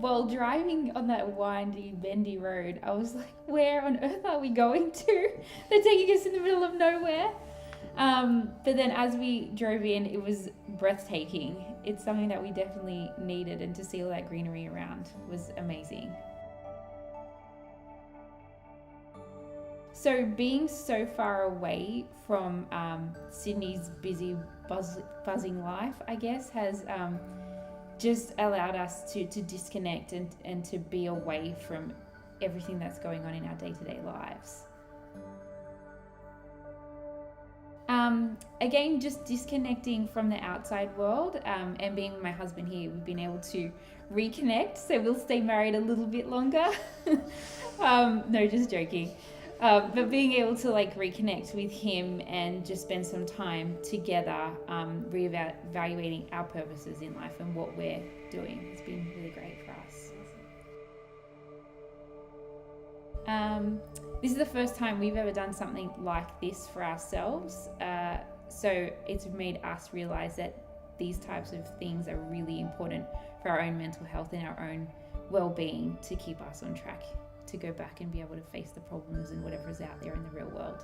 while driving on that windy, bendy road, I was like, where on earth are we going to? They're taking us in the middle of nowhere. But then as we drove in, it was breathtaking. It's something that we definitely needed, and to see all that greenery around was amazing. So being so far away from Sydney's busy, buzzing life, I guess, has just allowed us to disconnect and to be away from everything that's going on in our day-to-day lives. Again, just disconnecting from the outside world, and being with my husband here, we've been able to reconnect, so we'll stay married a little bit longer. No, just joking. But being able to reconnect with him and just spend some time together, reevaluating our purposes in life and what we're doing has been really great for us. This is the first time we've ever done something like this for ourselves. So it's made us realize that these types of things are really important for our own mental health and our own well-being, to keep us on track to go back and be able to face the problems and whatever is out there in the real world.